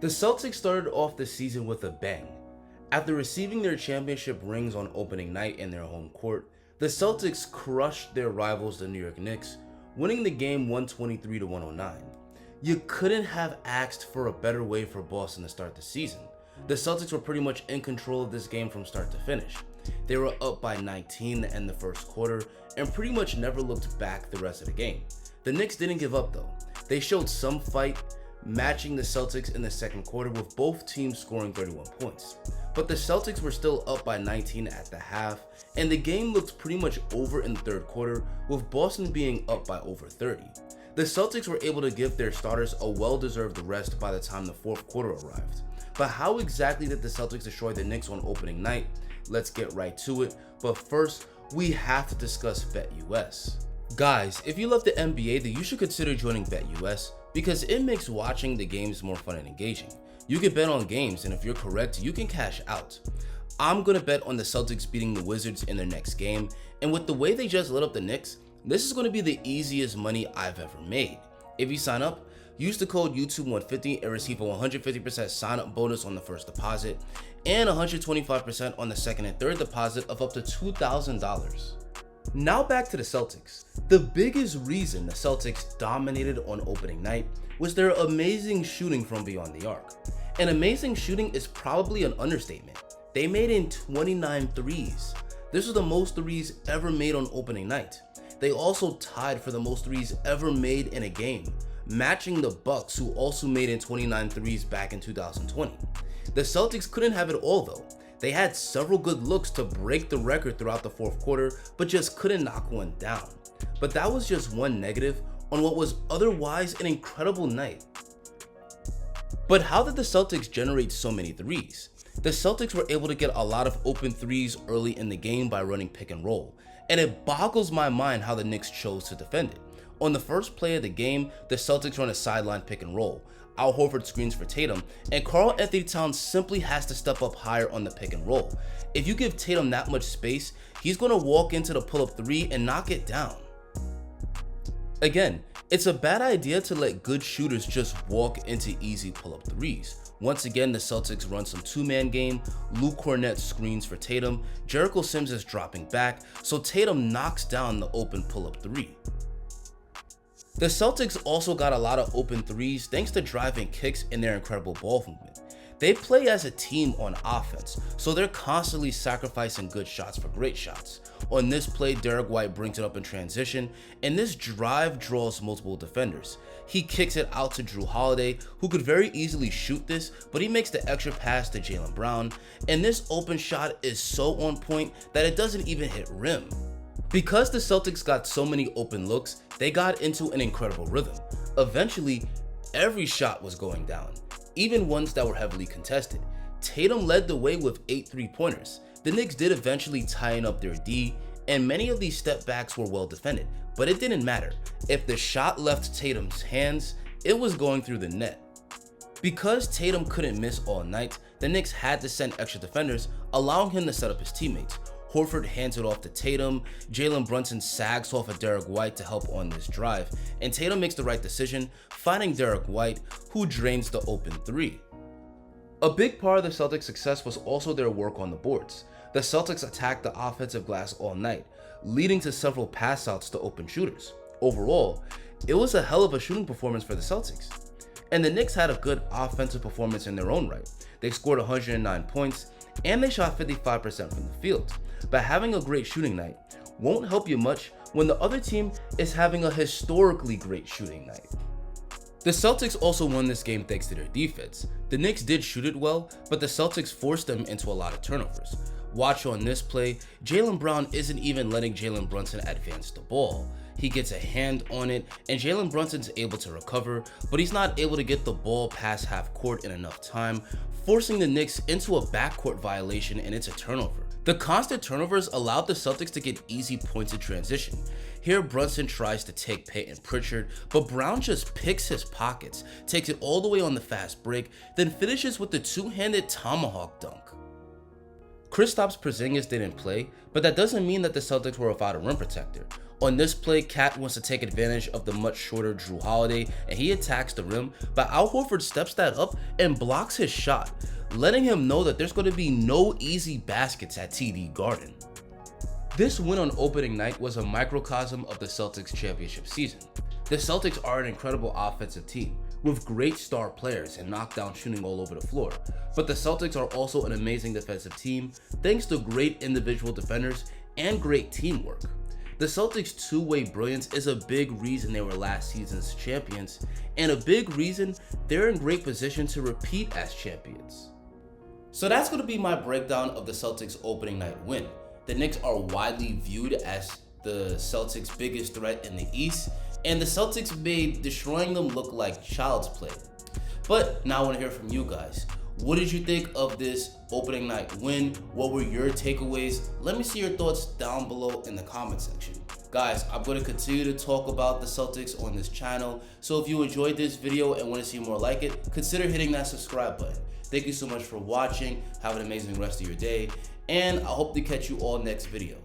The Celtics started off the season with a bang. After receiving their championship rings on opening night in their home court, the Celtics crushed their rivals, the New York Knicks, winning the game 123-109. You couldn't have asked for a better way for Boston to start the season. The Celtics were pretty much in control of this game from start to finish. They were up by 19 to end the first quarter and pretty much never looked back the rest of the game. The Knicks didn't give up though. They showed some fight, matching the Celtics in the second quarter with both teams scoring 31 points. But the Celtics were still up by 19 at the half, and the game looked pretty much over in the third quarter with Boston being up by over 30. The Celtics were able to give their starters a well-deserved rest by the time the fourth quarter arrived. But how exactly did the Celtics destroy the Knicks on opening night? Let's get right to it, but first, we have to discuss BetUS. Guys, if you love the NBA, then you should consider joining BetUS because it makes watching the games more fun and engaging. You can bet on games, and if you're correct, you can cash out. I'm gonna bet on the Celtics beating the Wizards in their next game, and with the way they just lit up the Knicks, this is gonna be the easiest money I've ever made. If you sign up, use the code YouTube150 and receive a 150% sign-up bonus on the first deposit and 125% on the second and third deposit of up to $2,000. Now back to the Celtics. The biggest reason the Celtics dominated on opening night was their amazing shooting from beyond the arc. And amazing shooting is probably an understatement. They made in 29 threes. This was the most threes ever made on opening night. They also tied for the most threes ever made in a game, matching the Bucks, who also made in 29 threes back in 2020. The Celtics couldn't have it all though. They had several good looks to break the record throughout the fourth quarter, but just couldn't knock one down. But that was just one negative on what was otherwise an incredible night. But how did the Celtics generate so many threes? The Celtics were able to get a lot of open threes early in the game by running pick and roll, and it boggles my mind how the Knicks chose to defend it. On the first play of the game, the Celtics run a sideline pick and roll. Al Horford screens for Tatum, and Karl Anthony Towns simply has to step up higher on the pick and roll. If you give Tatum that much space, he's going to walk into the pull-up three and knock it down. Again, it's a bad idea to let good shooters just walk into easy pull-up threes. Once again, the Celtics run some two-man game. Luke Kornet screens for Tatum, Jericho Sims is dropping back, so Tatum knocks down the open pull-up three. The Celtics also got a lot of open threes thanks to driving kicks and their incredible ball movement. They play as a team on offense, so they're constantly sacrificing good shots for great shots. On this play, Derek White brings it up in transition, and this drive draws multiple defenders. He kicks it out to Drew Holiday, who could very easily shoot this, but he makes the extra pass to Jaylen Brown, and this open shot is so on point that it doesn't even hit rim. Because the Celtics got so many open looks, they got into an incredible rhythm. Eventually, every shot was going down, even ones that were heavily contested. Tatum led the way with 8 3-pointers. The Knicks did eventually tighten up their D, and many of these step backs were well defended, but it didn't matter. If the shot left Tatum's hands, it was going through the net. Because Tatum couldn't miss all night, the Knicks had to send extra defenders, allowing him to set up his teammates. Horford hands it off to Tatum, Jalen Brunson sags off of Derek White to help on this drive, and Tatum makes the right decision, finding Derek White, who drains the open three. A big part of the Celtics' success was also their work on the boards. The Celtics attacked the offensive glass all night, leading to several pass outs to open shooters. Overall, it was a hell of a shooting performance for the Celtics. And the Knicks had a good offensive performance in their own right. They scored 109 points, and they shot 55% from the field. But having a great shooting night won't help you much when the other team is having a historically great shooting night. The Celtics also won this game thanks to their defense. The Knicks did shoot it well, but the Celtics forced them into a lot of turnovers. Watch on this play, Jaylen Brown isn't even letting Jalen Brunson advance the ball. He gets a hand on it, and Jalen Brunson's able to recover, but he's not able to get the ball past half court in enough time, forcing the Knicks into a backcourt violation, and it's a turnover. The constant turnovers allowed the Celtics to get easy points in transition. Here Brunson tries to take Peyton Pritchard, but Brown just picks his pockets, takes it all the way on the fast break, then finishes with the two-handed tomahawk dunk. Kristaps Porzingis didn't play, but that doesn't mean that the Celtics were without a rim protector. On this play, Cat wants to take advantage of the much shorter Drew Holiday, and he attacks the rim, but Al Horford steps that up and blocks his shot, letting him know that there's going to be no easy baskets at TD Garden. This win on opening night was a microcosm of the Celtics championship season. The Celtics are an incredible offensive team with great star players and knockdown shooting all over the floor, but the Celtics are also an amazing defensive team thanks to great individual defenders and great teamwork. The Celtics' two-way brilliance is a big reason they were last season's champions, and a big reason they're in great position to repeat as champions. So that's going to be my breakdown of the Celtics' opening night win. The Knicks are widely viewed as the Celtics' biggest threat in the East, and the Celtics made destroying them look like child's play. But now I want to hear from you guys. What did you think of this opening night win? What were your takeaways? Let me see your thoughts down below in the comment section. Guys, I'm going to continue to talk about the Celtics on this channel, so if you enjoyed this video and want to see more like it, consider hitting that subscribe button. Thank you so much for watching. Have an amazing rest of your day, and I hope to catch you all next video.